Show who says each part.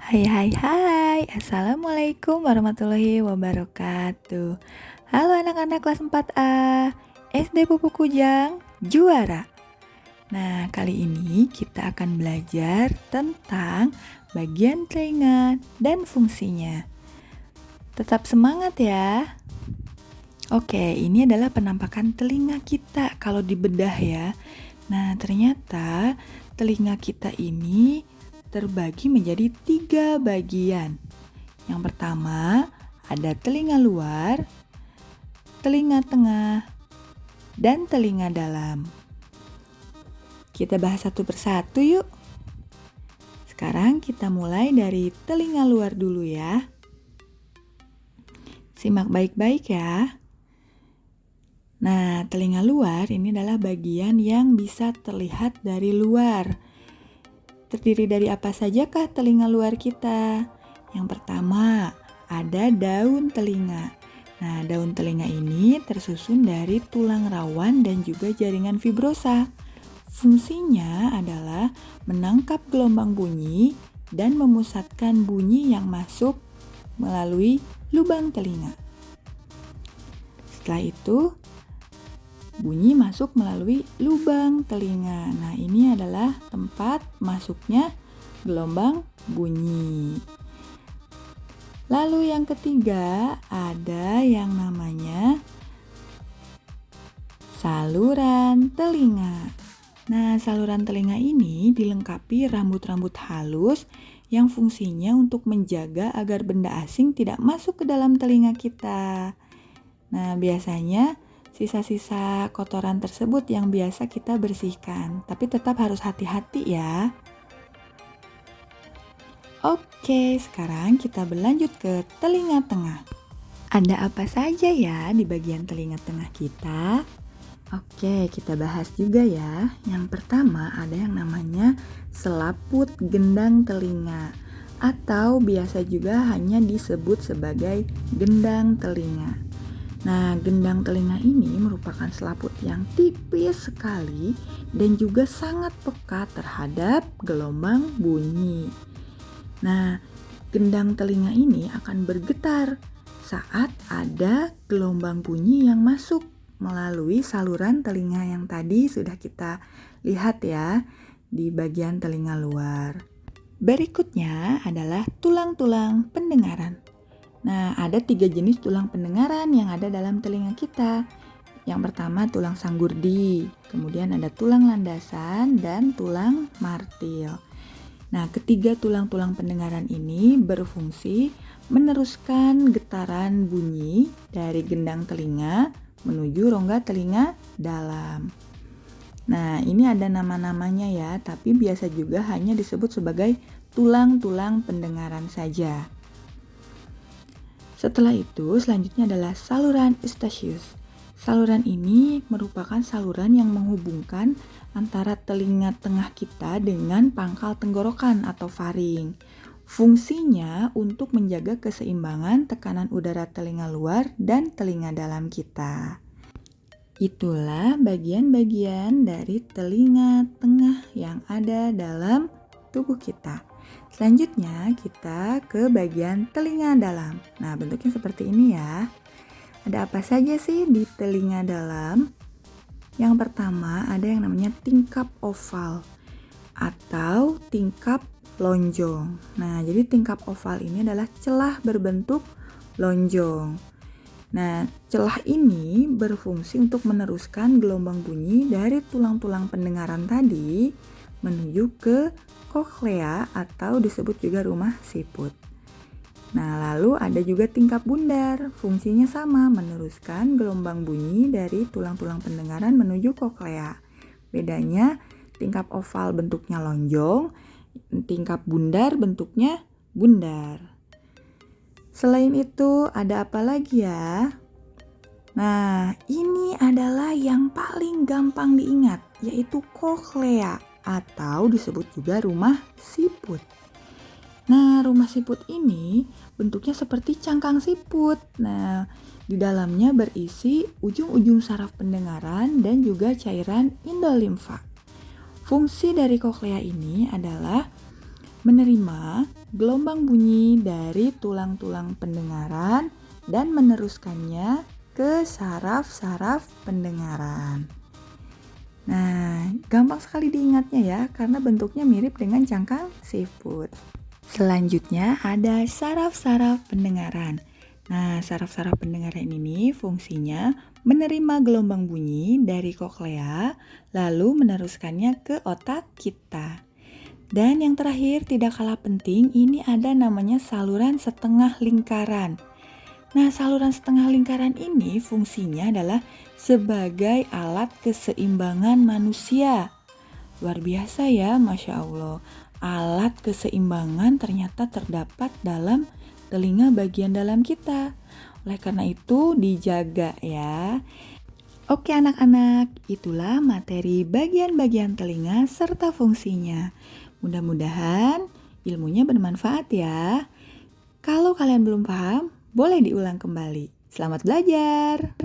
Speaker 1: Hai hai hai, Assalamualaikum warahmatullahi wabarakatuh. Halo anak-anak kelas 4A, SD Pupuk Kujang, juara. Nah, kali ini kita akan belajar tentang bagian telinga dan fungsinya. Tetap semangat ya. Oke, ini adalah penampakan telinga kita kalau dibedah ya. Nah, ternyata telinga kita ini terbagi menjadi 3 bagian. Yang pertama, ada telinga luar, telinga tengah, dan telinga dalam. Kita bahas satu persatu yuk. Sekarang kita mulai dari telinga luar dulu ya. Simak baik-baik ya. Nah, telinga luar ini adalah bagian yang bisa terlihat dari luar. Terdiri dari apa sajakah telinga luar kita? Yang pertama, ada daun telinga. Nah, daun telinga ini tersusun dari tulang rawan dan juga jaringan fibrosa. Fungsinya adalah menangkap gelombang bunyi dan memusatkan bunyi yang masuk melalui lubang telinga. Setelah itu, bunyi masuk melalui lubang telinga. Nah, ini adalah tempat masuknya gelombang bunyi. Lalu yang ketiga, ada yang namanya saluran telinga. Nah, saluran telinga ini dilengkapi rambut-rambut halus yang fungsinya untuk menjaga agar benda asing tidak masuk ke dalam telinga kita. Nah, biasanya sisa-sisa kotoran tersebut yang biasa kita bersihkan, tapi tetap harus hati-hati ya. Oke, sekarang kita berlanjut ke telinga tengah. Ada apa saja ya di bagian telinga tengah kita? Oke, kita bahas juga ya. Yang pertama ada yang namanya selaput gendang telinga, atau biasa juga hanya disebut sebagai gendang telinga. Nah, gendang telinga ini merupakan selaput yang tipis sekali dan juga sangat peka terhadap gelombang bunyi. Nah, gendang telinga ini akan bergetar saat ada gelombang bunyi yang masuk melalui saluran telinga yang tadi sudah kita lihat ya di bagian telinga luar. Berikutnya adalah tulang-tulang pendengaran. Nah, ada 3 jenis tulang pendengaran yang ada dalam telinga kita. Yang pertama tulang sanggurdi, kemudian ada tulang landasan dan tulang martil. Nah, ketiga tulang-tulang pendengaran ini berfungsi meneruskan getaran bunyi dari gendang telinga menuju rongga telinga dalam. Nah, ini ada nama-namanya ya, tapi biasa juga hanya disebut sebagai tulang-tulang pendengaran saja. Setelah itu, selanjutnya adalah saluran eustachius. Saluran ini merupakan saluran yang menghubungkan antara telinga tengah kita dengan pangkal tenggorokan atau faring. Fungsinya untuk menjaga keseimbangan tekanan udara telinga luar dan telinga dalam kita. Itulah bagian-bagian dari telinga tengah yang ada dalam tubuh kita. Selanjutnya kita ke bagian telinga dalam. Nah, bentuknya seperti ini ya. Ada apa saja sih di telinga dalam? Yang pertama ada yang namanya tingkap oval atau tingkap lonjong. Nah, jadi tingkap oval ini adalah celah berbentuk lonjong. Nah, celah ini berfungsi untuk meneruskan gelombang bunyi dari tulang-tulang pendengaran tadi menuju ke koklea atau disebut juga rumah siput. Nah, lalu ada juga tingkap bundar. Fungsinya sama, meneruskan gelombang bunyi dari tulang-tulang pendengaran menuju koklea. Bedanya, tingkap oval bentuknya lonjong, tingkap bundar bentuknya bundar. Selain itu, ada apa lagi ya? Nah, ini adalah yang paling gampang diingat, yaitu koklea atau disebut juga rumah siput. Nah, rumah siput ini bentuknya seperti cangkang siput. Nah, di dalamnya berisi ujung-ujung saraf pendengaran dan juga cairan endolimfa. Fungsi dari koklea ini adalah menerima gelombang bunyi dari tulang-tulang pendengaran dan meneruskannya ke saraf-saraf pendengaran. Nah, gampang sekali diingatnya ya, karena bentuknya mirip dengan cangkang seafood. Selanjutnya ada saraf-saraf pendengaran. Nah, saraf-saraf pendengaran ini fungsinya menerima gelombang bunyi dari koklea, lalu meneruskannya ke otak kita. Dan yang terakhir tidak kalah penting, ini ada namanya saluran setengah lingkaran. Nah, saluran setengah lingkaran ini fungsinya adalah sebagai alat keseimbangan manusia. Luar biasa ya, Masya Allah. Alat keseimbangan ternyata terdapat dalam telinga bagian dalam kita. Oleh karena itu, dijaga ya. Oke anak-anak, itulah materi bagian-bagian telinga serta fungsinya. Mudah-mudahan ilmunya bermanfaat ya. Kalau kalian belum paham, boleh diulang kembali. Selamat belajar!